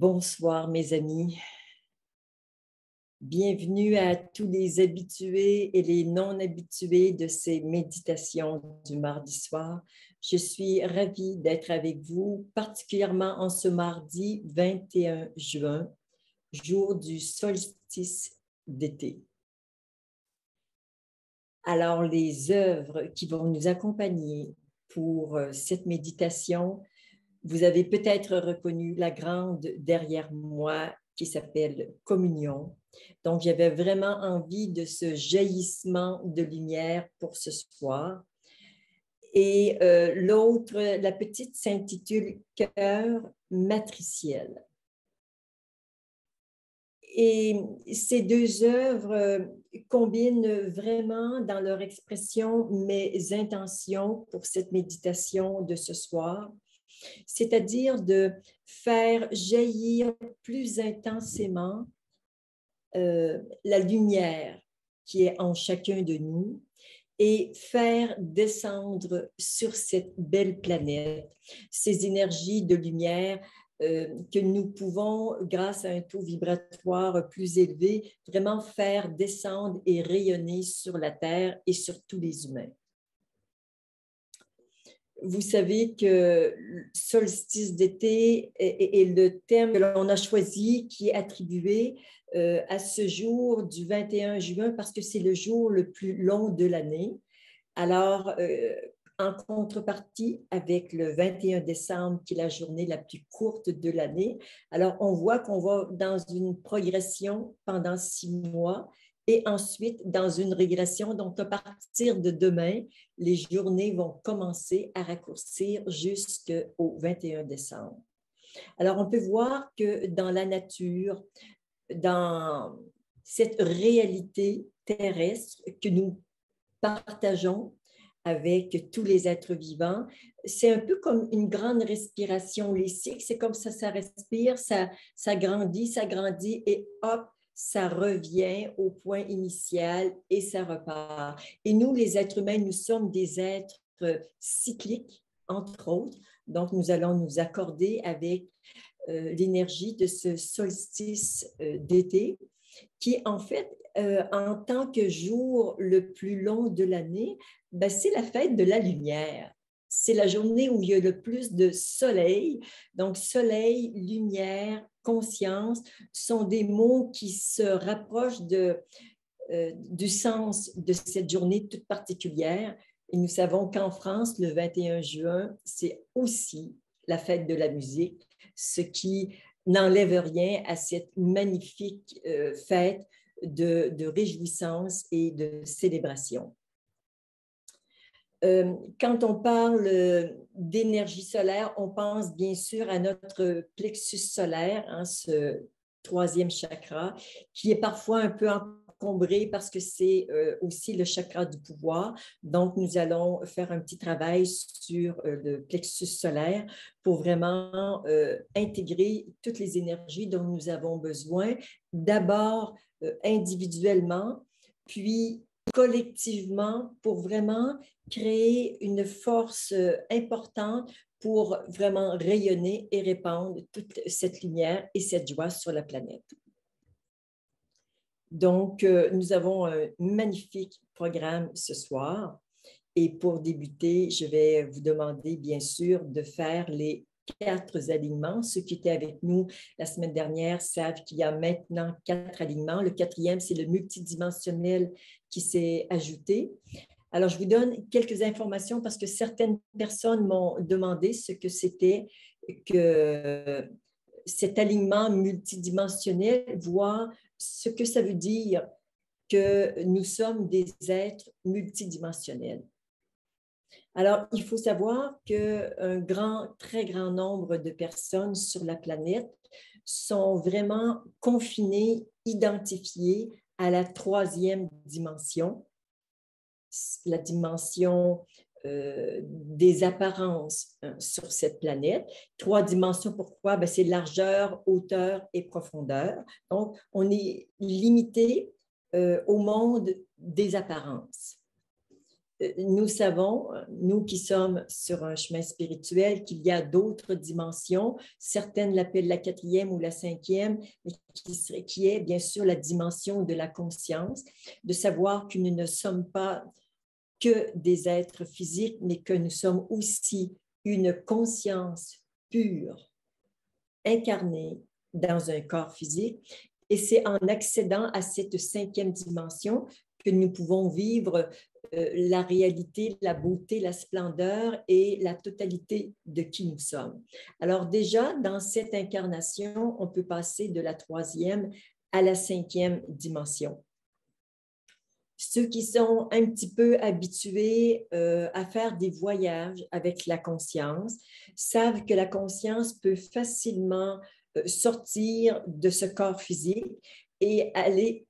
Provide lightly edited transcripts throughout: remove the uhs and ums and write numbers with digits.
Bonsoir mes amis, bienvenue à tous les habitués et les non-habitués de ces méditations du mardi soir. Je suis ravie d'être avec vous, particulièrement en ce mardi 21 juin, jour du solstice d'été. Alors les œuvres qui vont nous accompagner pour cette méditation, vous avez peut-être reconnu la grande derrière moi qui s'appelle Communion. Donc, j'avais vraiment envie de ce jaillissement de lumière pour ce soir. Et l'autre, la petite s'intitule Cœur matriciel. Et ces deux œuvres combinent vraiment dans leur expression mes intentions pour cette méditation de ce soir, c'est-à-dire de faire jaillir plus intensément la lumière qui est en chacun de nous et faire descendre sur cette belle planète ces énergies de lumière que nous pouvons, grâce à un taux vibratoire plus élevé, vraiment faire descendre et rayonner sur la Terre et sur tous les humains. Vous savez que solstice d'été est le thème que l'on a choisi, qui est attribué à ce jour du 21 juin parce que c'est le jour le plus long de l'année. Alors, en contrepartie, avec le 21 décembre, qui est la journée la plus courte de l'année, alors on voit qu'on va dans une progression pendant 6 mois et ensuite dans une régression. Donc, à partir de demain, les journées vont commencer à raccourcir jusqu'au 21 décembre. Alors, on peut voir que dans la nature, dans cette réalité terrestre que nous partageons avec tous les êtres vivants, c'est un peu comme une grande respiration. Les cycles, c'est comme ça respire, ça grandit et hop, ça revient au point initial et ça repart. Et nous, les êtres humains, nous sommes des êtres cycliques, entre autres. Donc, nous allons nous accorder avec l'énergie de ce solstice d'été qui, en fait, en tant que jour le plus long de l'année, ben, c'est la fête de la lumière. C'est la journée où il y a le plus de soleil. Donc, soleil, lumière, conscience sont des mots qui se rapprochent du sens de cette journée toute particulière. Et nous savons qu'en France, le 21 juin, c'est aussi la fête de la musique, ce qui n'enlève rien à cette magnifique fête de réjouissance et de célébration. Quand on parle d'énergie solaire, on pense bien sûr à notre plexus solaire, hein, ce troisième chakra, qui est parfois un peu encombré parce que c'est aussi le chakra du pouvoir. Donc, nous allons faire un petit travail sur le plexus solaire pour vraiment intégrer toutes les énergies dont nous avons besoin, d'abord individuellement, puis collectivement pour vraiment créer une force importante pour vraiment rayonner et répandre toute cette lumière et cette joie sur la planète. Donc, nous avons un magnifique programme ce soir. Et pour débuter, je vais vous demander, bien sûr, de faire les 4 alignements. Ceux qui étaient avec nous la semaine dernière savent qu'il y a maintenant 4 alignements. Le 4e, c'est le multidimensionnel qui s'est ajouté. Alors, je vous donne quelques informations parce que certaines personnes m'ont demandé ce que c'était que cet alignement multidimensionnel, voire ce que ça veut dire que nous sommes des êtres multidimensionnels. Alors, il faut savoir qu'un très grand nombre de personnes sur la planète sont vraiment confinées, identifiées à la 3e dimension, la dimension des apparences sur cette planète. 3 dimensions, pourquoi? Ben, c'est largeur, hauteur et profondeur. Donc, on est limité au monde des apparences. Nous savons, nous qui sommes sur un chemin spirituel, qu'il y a d'autres dimensions. Certaines l'appellent la quatrième ou la cinquième, mais qui est bien sûr la dimension de la conscience, de savoir que nous ne sommes pas que des êtres physiques, mais que nous sommes aussi une conscience pure, incarnée dans un corps physique. Et c'est en accédant à cette cinquième dimension que nous pouvons vivre la réalité, la beauté, la splendeur et la totalité de qui nous sommes. Alors déjà, dans cette incarnation, on peut passer de la troisième à la cinquième dimension. Ceux qui sont un petit peu habitués à faire des voyages avec la conscience savent que la conscience peut facilement sortir de ce corps physique et aller,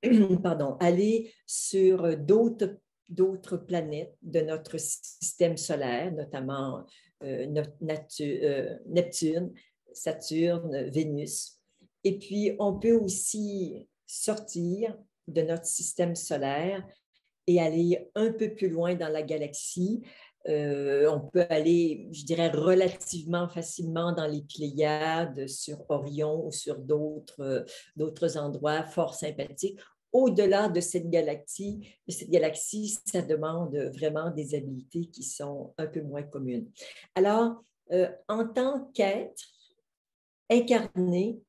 aller sur d'autres planètes de notre système solaire, notamment Neptune, Saturne, Vénus. Et puis, on peut aussi sortir de notre système solaire et aller un peu plus loin dans la galaxie. On peut aller, je dirais, relativement facilement dans les Pléiades, sur Orion ou sur d'autres endroits fort sympathiques. Au-delà de cette galaxie, ça demande vraiment des habiletés qui sont un peu moins communes. Alors, en tant qu'être incarné,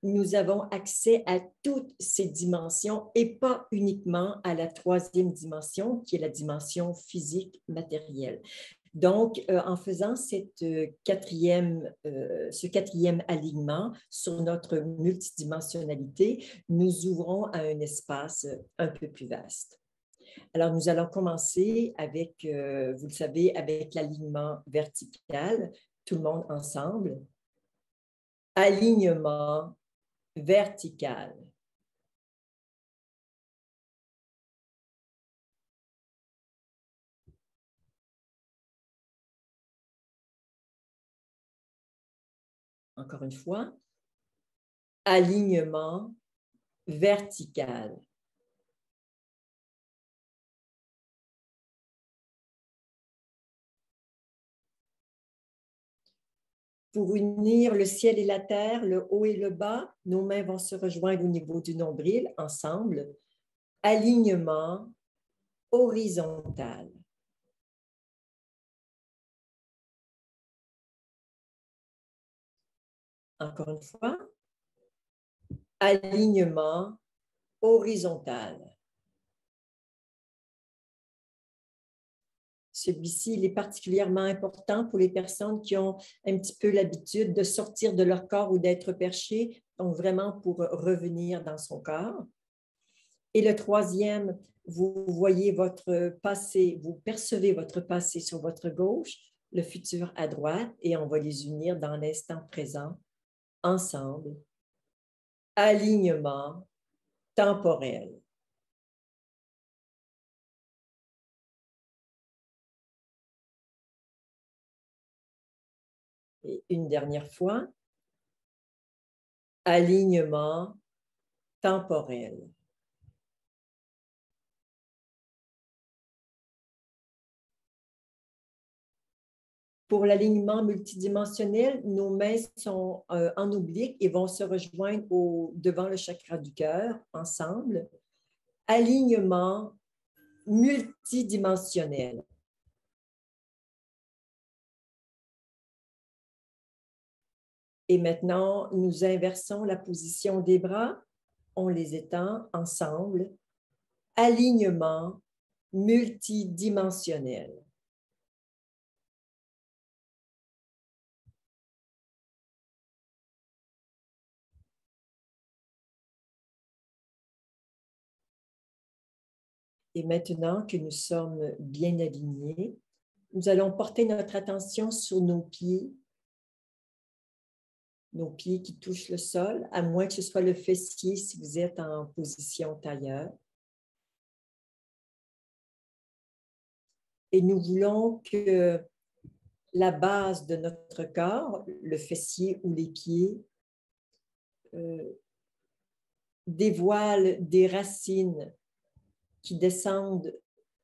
nous avons accès à toutes ces dimensions et pas uniquement à la troisième dimension, qui est la dimension physique matérielle. Donc, en faisant ce quatrième alignement sur notre multidimensionnalité, nous ouvrons à un espace un peu plus vaste. Alors, nous allons commencer avec, vous le savez, avec l'alignement vertical, tout le monde ensemble. Alignement vertical. Encore une fois, alignement vertical. Pour unir le ciel et la terre, le haut et le bas, nos mains vont se rejoindre au niveau du nombril, ensemble. Alignement horizontal. Encore une fois, alignement horizontal. Celui-ci, il est particulièrement important pour les personnes qui ont un petit peu l'habitude de sortir de leur corps ou d'être perchées, donc vraiment pour revenir dans son corps. Et le troisième, vous voyez votre passé, vous percevez votre passé sur votre gauche, le futur à droite, et on va les unir dans l'instant présent, ensemble. Alignement temporel. Et une dernière fois, alignement temporel. Pour l'alignement multidimensionnel, nos mains sont en oblique et vont se rejoindre devant le chakra du cœur, ensemble. Alignement multidimensionnel. Et maintenant, nous inversons la position des bras. On les étend ensemble. Alignement multidimensionnel. Et maintenant que nous sommes bien alignés, nous allons porter notre attention sur nos pieds qui touchent le sol, à moins que ce soit le fessier si vous êtes en position tailleur. Et nous voulons que la base de notre corps, le fessier ou les pieds, dévoile des racines qui descendent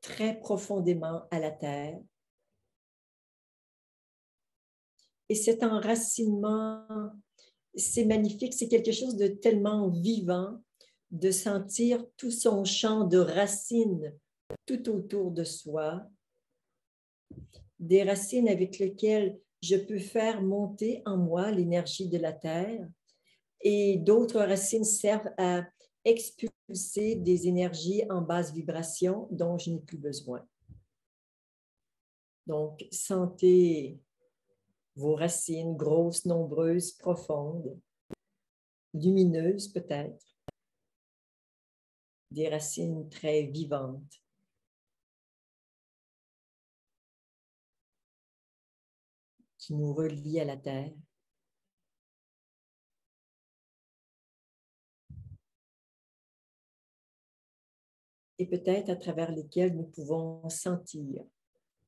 très profondément à la terre. Et cet enracinement, c'est magnifique, c'est quelque chose de tellement vivant, de sentir tout son champ de racines tout autour de soi, des racines avec lesquelles je peux faire monter en moi l'énergie de la terre, et d'autres racines servent à expulser des énergies en basse vibration dont je n'ai plus besoin. Donc, sentez vos racines grosses, nombreuses, profondes, lumineuses peut-être, des racines très vivantes. Qui nous relient à la terre. Et peut-être à travers lesquelles nous pouvons sentir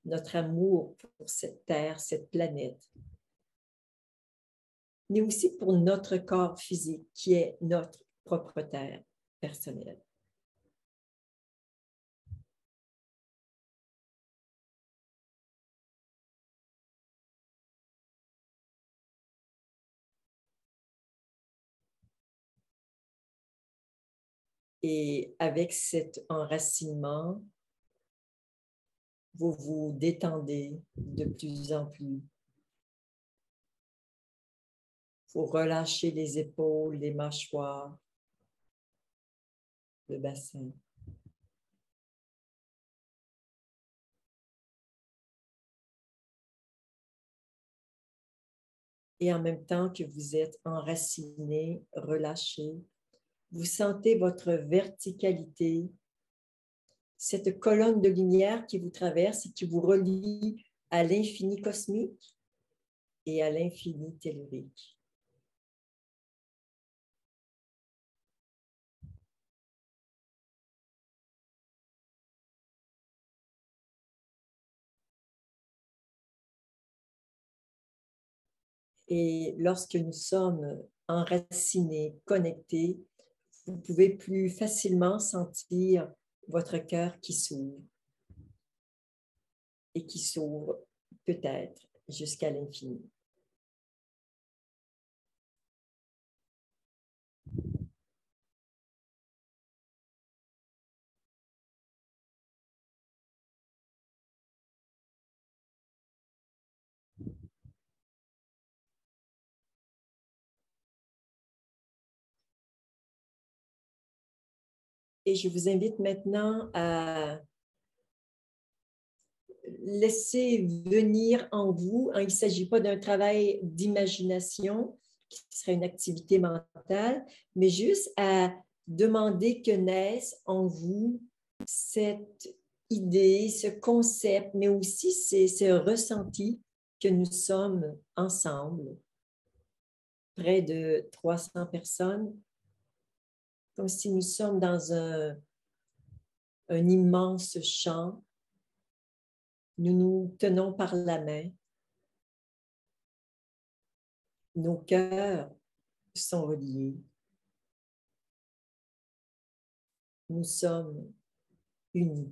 notre amour pour cette terre, cette planète, mais aussi pour notre corps physique qui est notre propre terre personnelle. Et avec cet enracinement, vous vous détendez de plus en plus. Vous relâchez les épaules, les mâchoires, le bassin. Et en même temps que vous êtes enraciné, relâché, vous sentez votre verticalité, cette colonne de lumière qui vous traverse et qui vous relie à l'infini cosmique et à l'infini tellurique. Et lorsque nous sommes enracinés, connectés, vous pouvez plus facilement sentir votre cœur qui s'ouvre et qui s'ouvre peut-être jusqu'à l'infini. Et je vous invite maintenant à laisser venir en vous, il ne s'agit pas d'un travail d'imagination, qui serait une activité mentale, mais juste à demander que naisse en vous cette idée, ce concept, mais aussi ce ressenti que nous sommes ensemble, près de 300 personnes, comme si nous sommes dans un immense champ. Nous nous tenons par la main. Nos cœurs sont reliés. Nous sommes unis.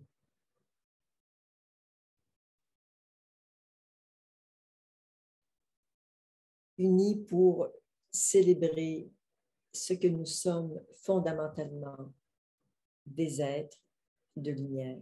Unis pour célébrer ce que nous sommes fondamentalement, des êtres de lumière.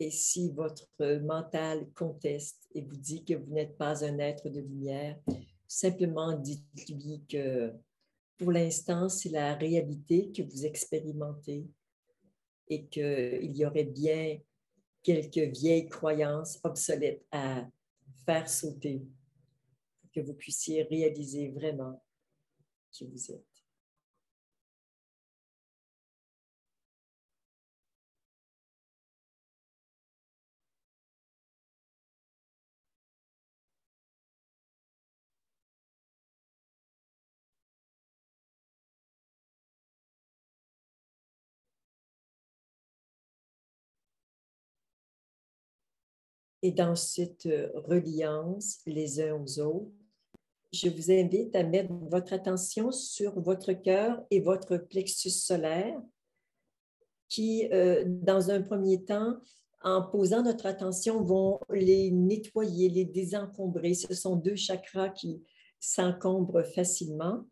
Et si votre mental conteste et vous dit que vous n'êtes pas un être de lumière, simplement dites-lui que pour l'instant, c'est la réalité que vous expérimentez et qu'il y aurait bien quelques vieilles croyances obsolètes à faire sauter pour que vous puissiez réaliser vraiment qui vous êtes. Et dans cette reliance les uns aux autres, je vous invite à mettre votre attention sur votre cœur et votre plexus solaire qui, dans un premier temps, en posant notre attention, vont les nettoyer, les désencombrer. Ce sont deux chakras qui s'encombrent facilement.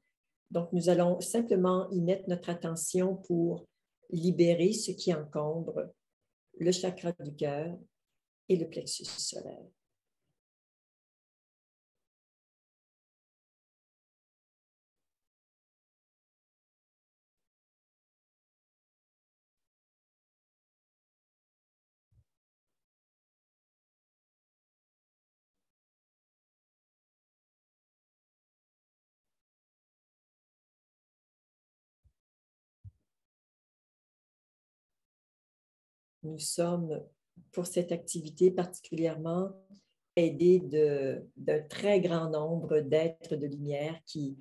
Donc, nous allons simplement y mettre notre attention pour libérer ce qui encombre le chakra du cœur et le plexus solaire. Nous sommes, pour cette activité particulièrement, aidés d'un très grand nombre d'êtres de lumière qui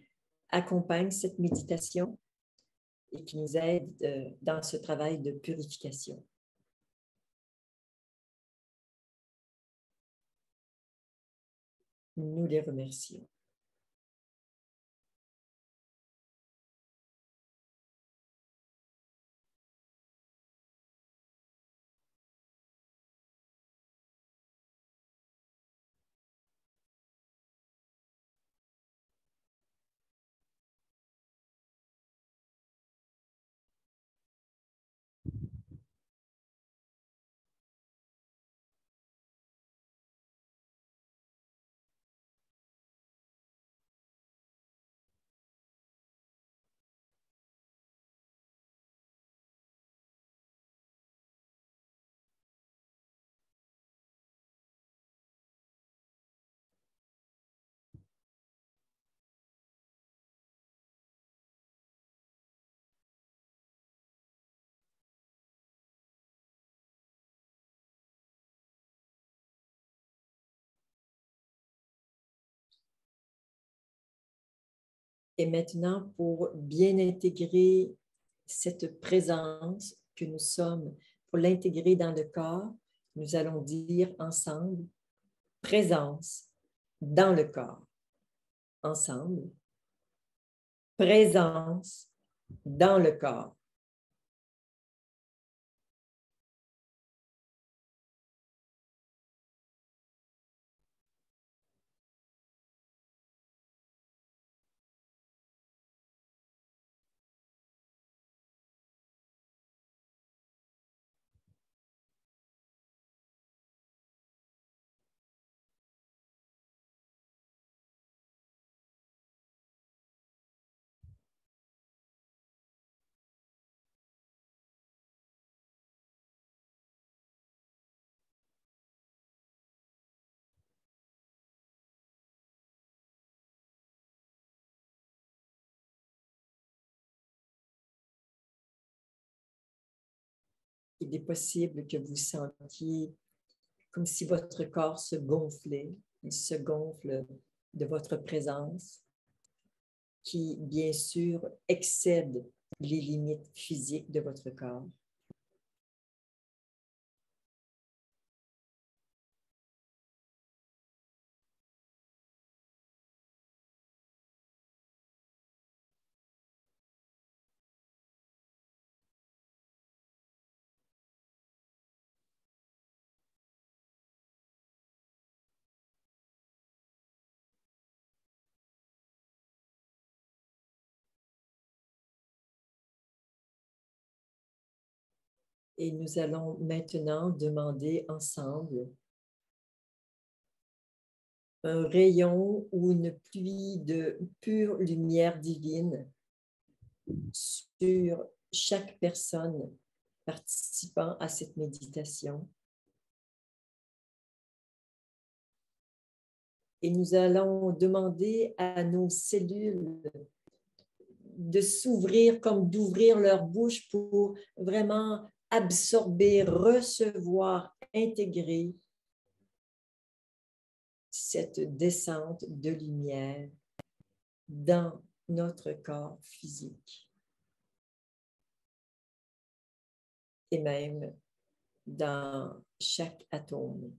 accompagnent cette méditation et qui nous aident dans ce travail de purification. Nous les remercions. Et maintenant, pour bien intégrer cette présence que nous sommes, pour l'intégrer dans le corps, nous allons dire ensemble présence dans le corps. Ensemble, présence dans le corps. Il est possible que vous sentiez comme si votre corps se gonflait. Il se gonfle de votre présence qui, bien sûr, excède les limites physiques de votre corps. Et nous allons maintenant demander ensemble un rayon ou une pluie de pure lumière divine sur chaque personne participant à cette méditation. Et nous allons demander à nos cellules de s'ouvrir comme d'ouvrir leur bouche pour vraiment absorber, recevoir, intégrer cette descente de lumière dans notre corps physique et même dans chaque atome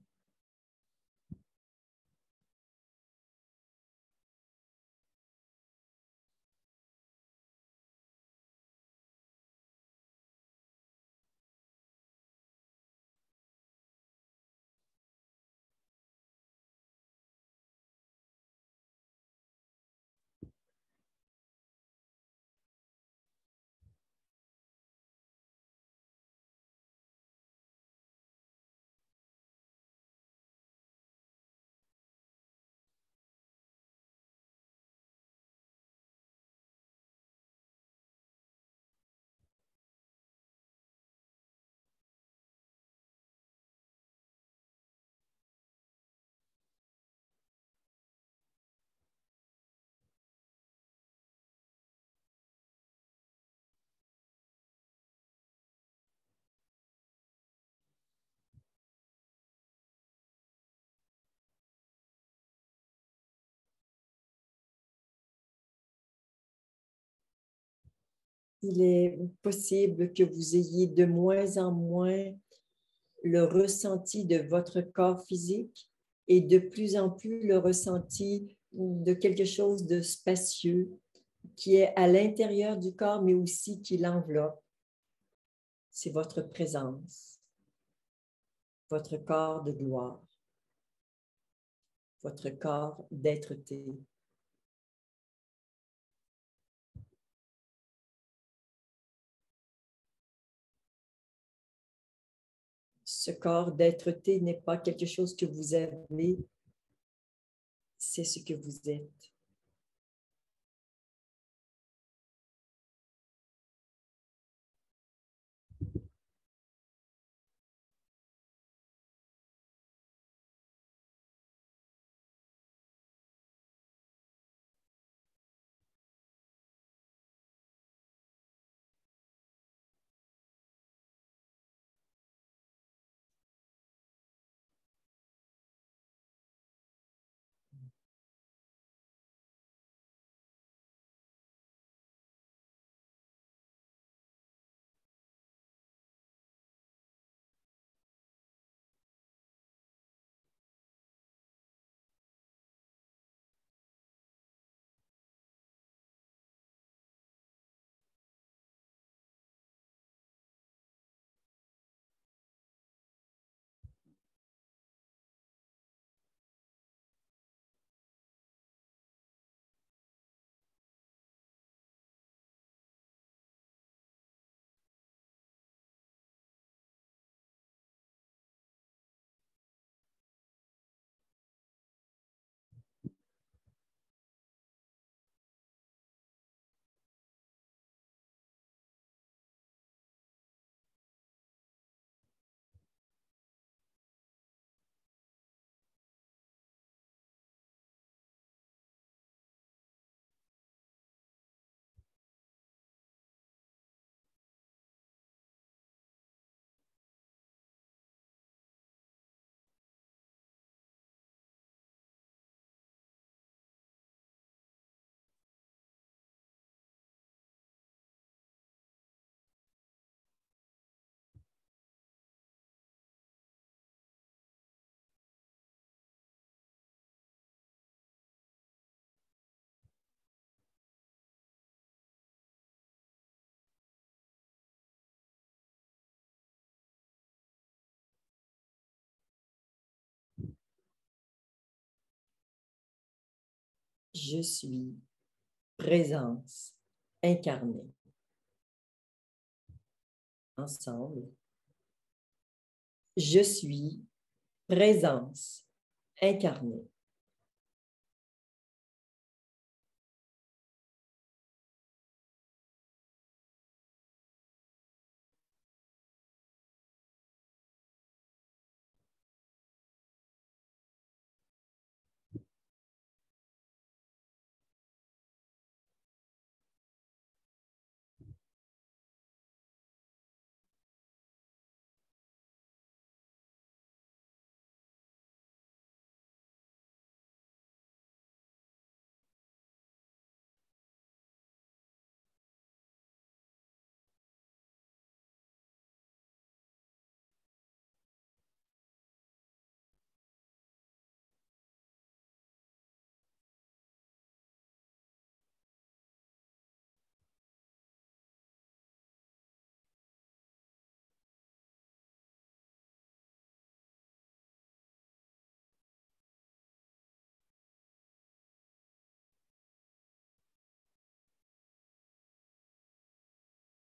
Il est possible que vous ayez de moins en moins le ressenti de votre corps physique et de plus en plus le ressenti de quelque chose de spacieux qui est à l'intérieur du corps, mais aussi qui l'enveloppe. C'est votre présence, votre corps de gloire, votre corps d'être-té. Ce corps d'être-té n'est pas quelque chose que vous avez, c'est ce que vous êtes. Je suis présence incarnée. Ensemble. Je suis présence incarnée.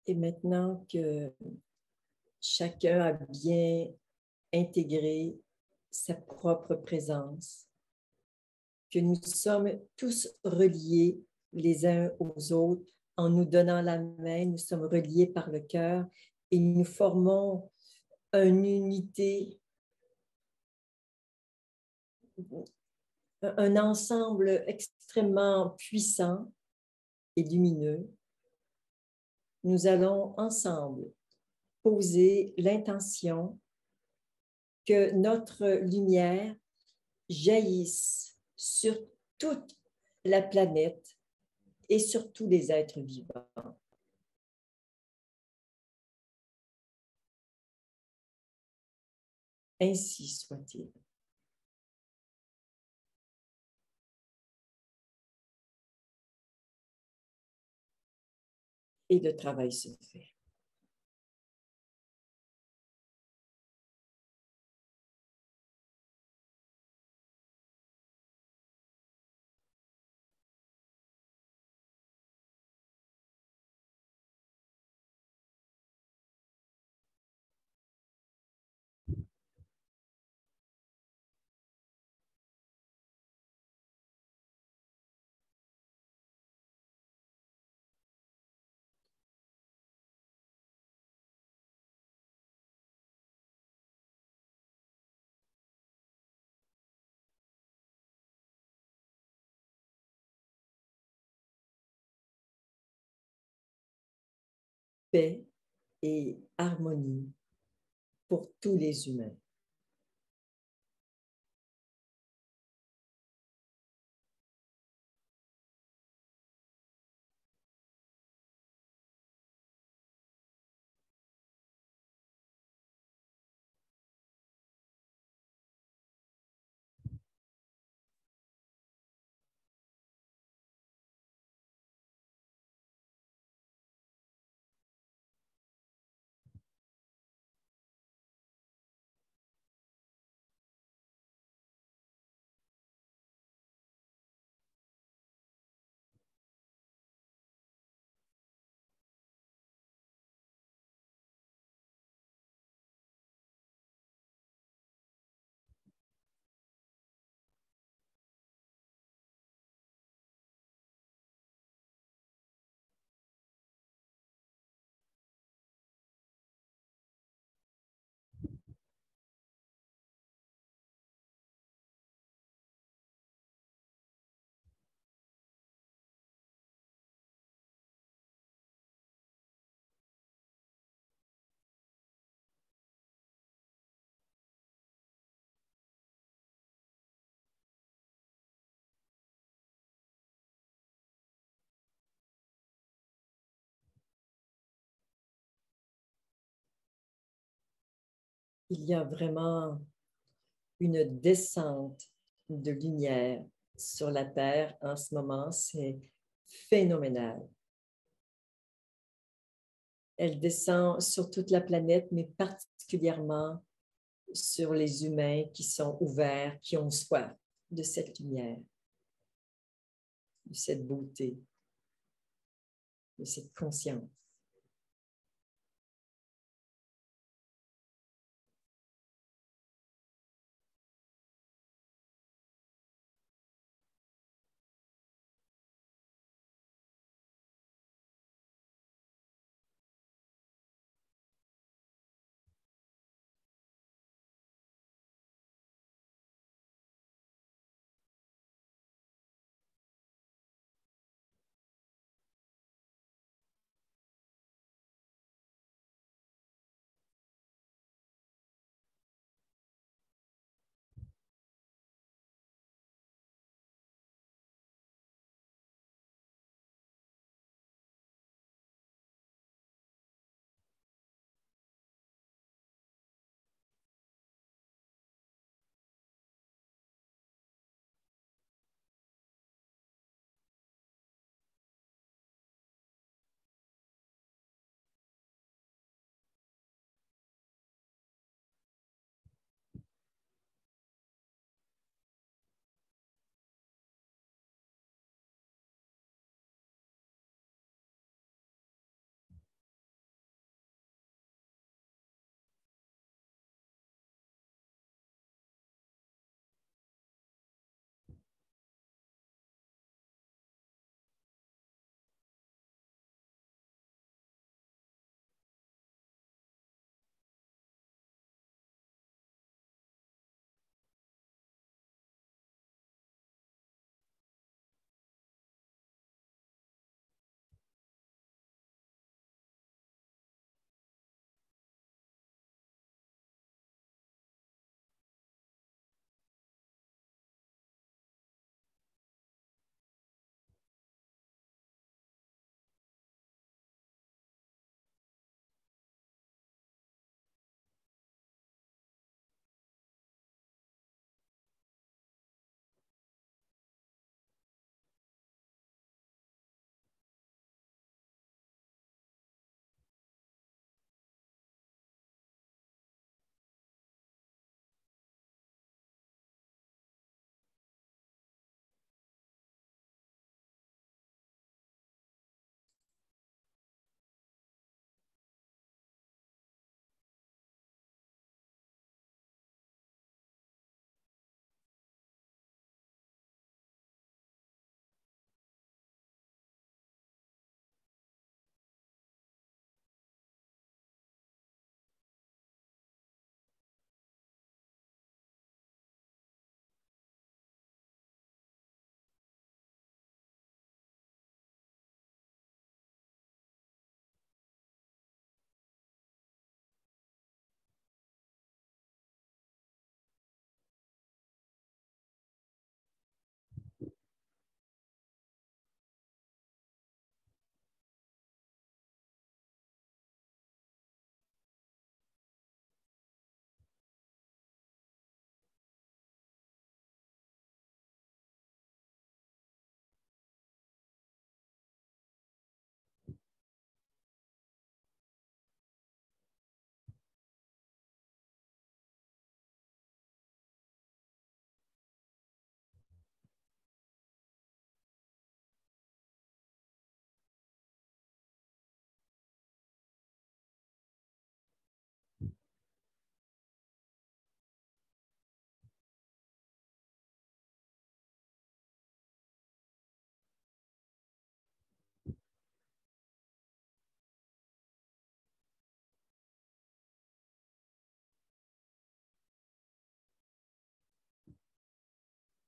Et maintenant que chacun a bien intégré sa propre présence, que nous sommes tous reliés les uns aux autres en nous donnant la main, nous sommes reliés par le cœur et nous formons une unité, un ensemble extrêmement puissant et lumineux. Nous allons ensemble poser l'intention que notre lumière jaillisse sur toute la planète et sur tous les êtres vivants. Ainsi soit-il. Et le travail se fait. Paix et harmonie pour tous les humains. Il y a vraiment une descente de lumière sur la Terre en ce moment. C'est phénoménal. Elle descend sur toute la planète, mais particulièrement sur les humains qui sont ouverts, qui ont soif de cette lumière, de cette beauté, de cette conscience.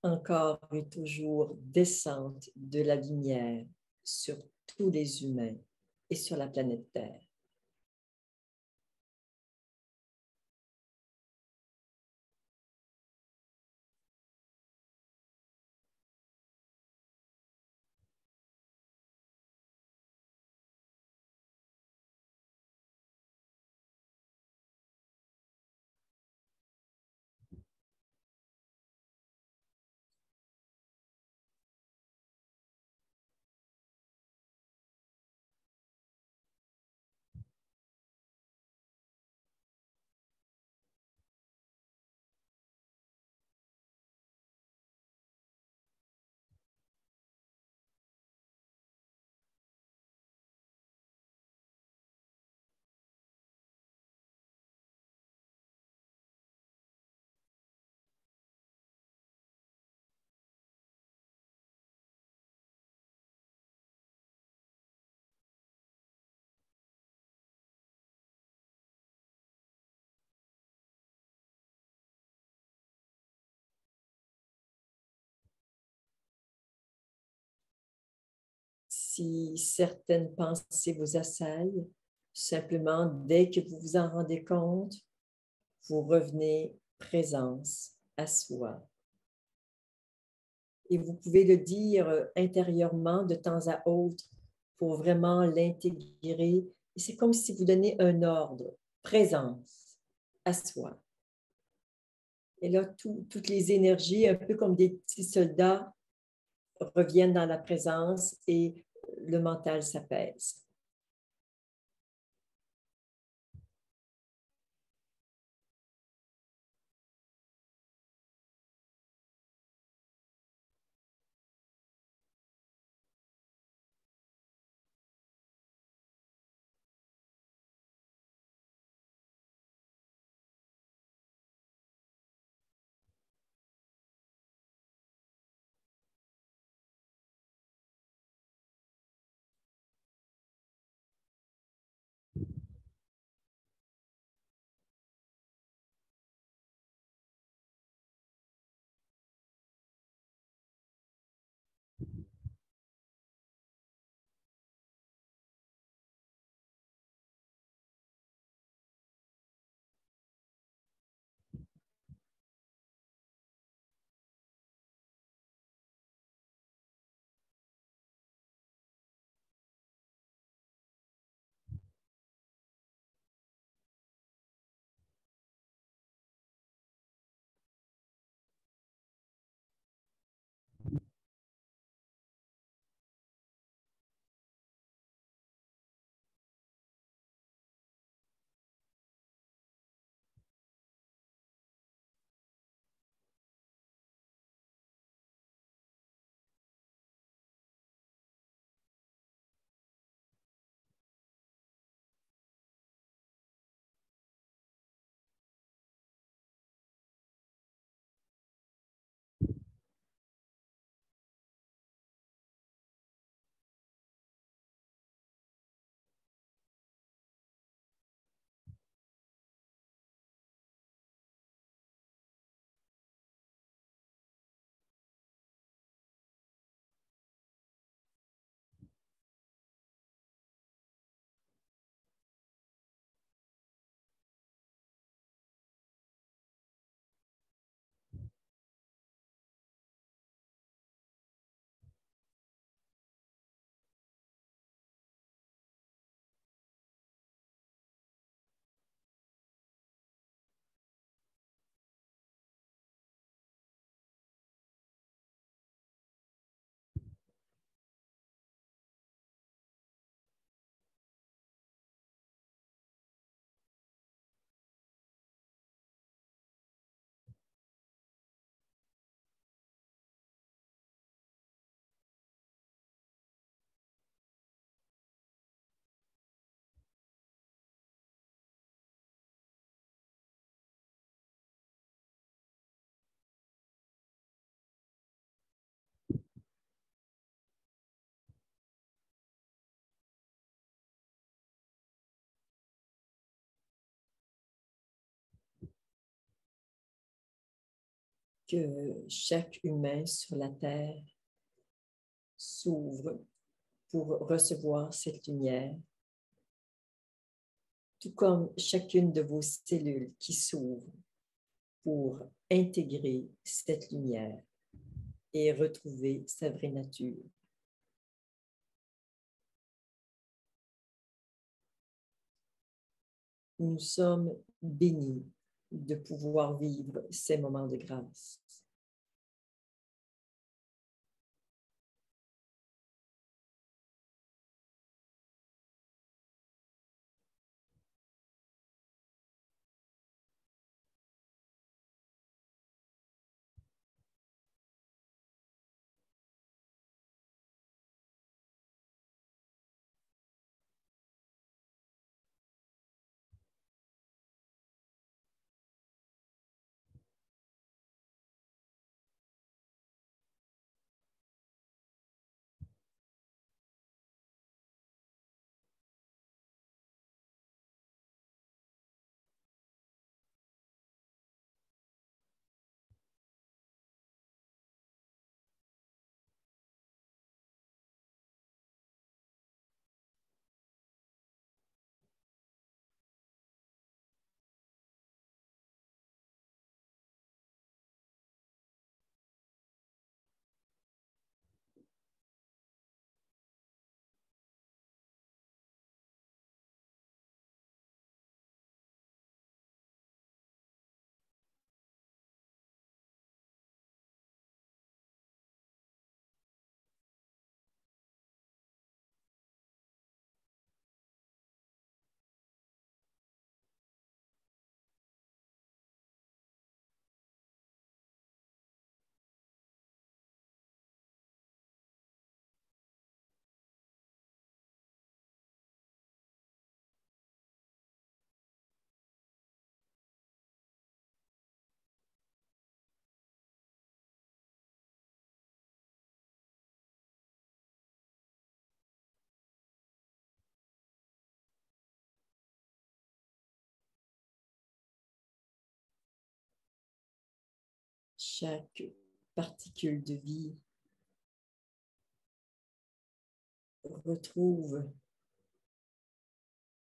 encore et toujours descente de la lumière sur tous les humains et sur la planète Terre. Si certaines pensées vous assaillent, simplement, dès que vous vous en rendez compte, vous revenez présence à soi. Et vous pouvez le dire intérieurement de temps à autre pour vraiment l'intégrer. Et c'est comme si vous donnez un ordre, présence à soi. Et là, toutes les énergies, un peu comme des petits soldats, reviennent dans la présence et le mental s'apaise. que chaque humain sur la Terre s'ouvre pour recevoir cette lumière, tout comme chacune de vos cellules qui s'ouvre pour intégrer cette lumière et retrouver sa vraie nature. Nous sommes bénis de pouvoir vivre ces moments de grâce. Chaque particule de vie retrouve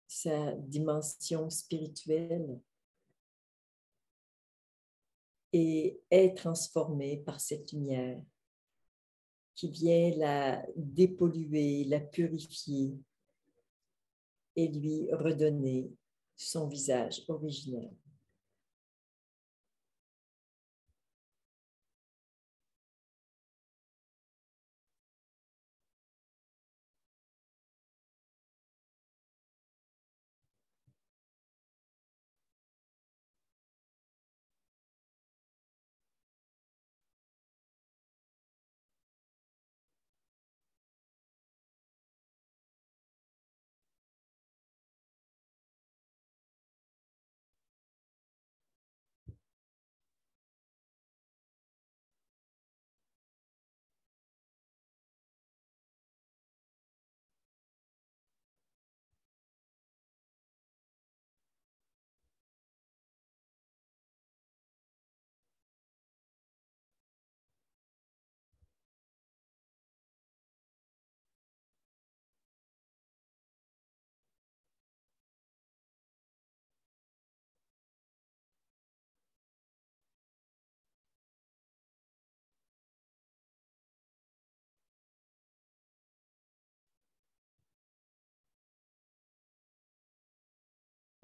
sa dimension spirituelle et est transformée par cette lumière qui vient la dépolluer, la purifier et lui redonner son visage originel.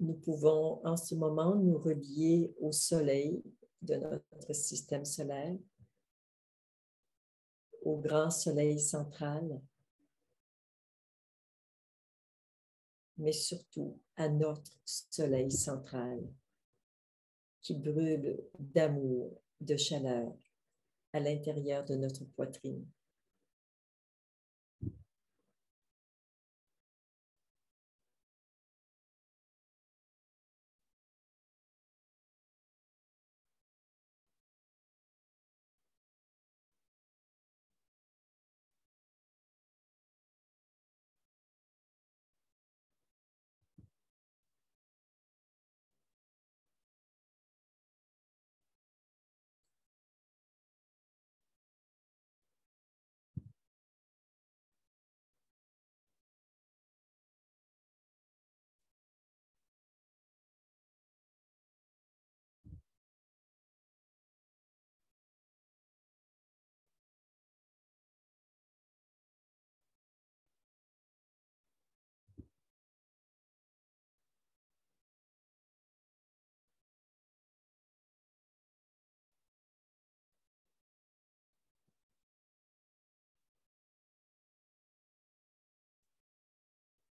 Nous pouvons en ce moment nous relier au soleil de notre système solaire, au grand soleil central, mais surtout à notre soleil central qui brûle d'amour, de chaleur à l'intérieur de notre poitrine.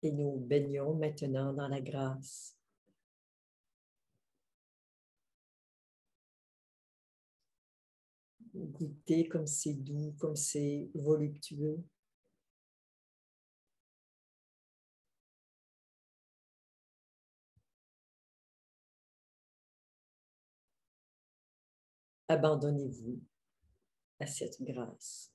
Et nous baignons maintenant dans la grâce. Goûtez comme c'est doux, comme c'est voluptueux. Abandonnez-vous à cette grâce.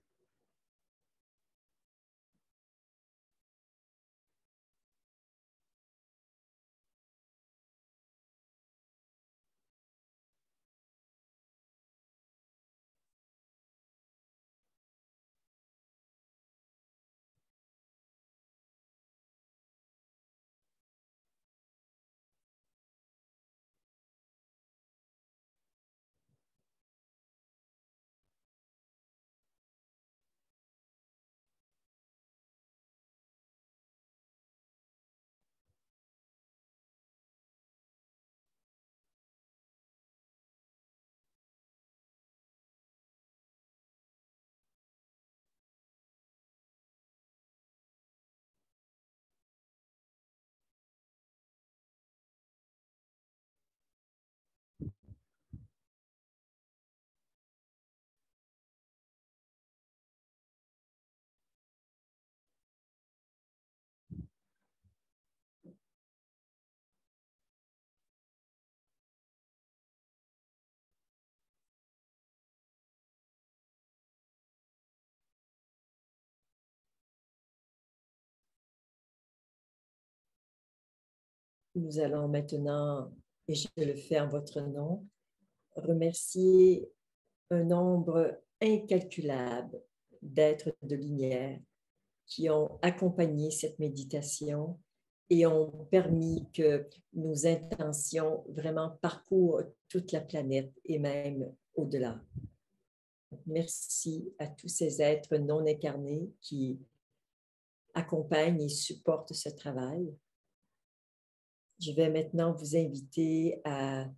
Nous allons maintenant, et je le fais en votre nom, remercier un nombre incalculable d'êtres de lumière qui ont accompagné cette méditation et ont permis que nos intentions vraiment parcourent toute la planète et même au-delà. Merci à tous ces êtres non incarnés qui accompagnent et supportent ce travail. Je vais maintenant vous inviter à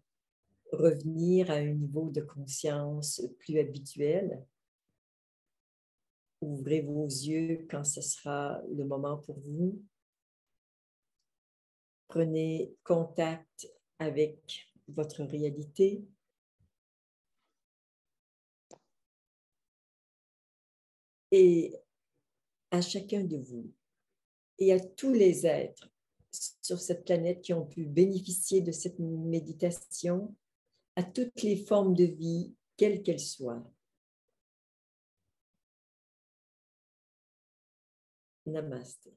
revenir à un niveau de conscience plus habituel. Ouvrez vos yeux quand ce sera le moment pour vous. Prenez contact avec votre réalité. Et à chacun de vous et à tous les êtres sur cette planète qui ont pu bénéficier de cette méditation, à toutes les formes de vie, quelles qu'elles soient. Namaste.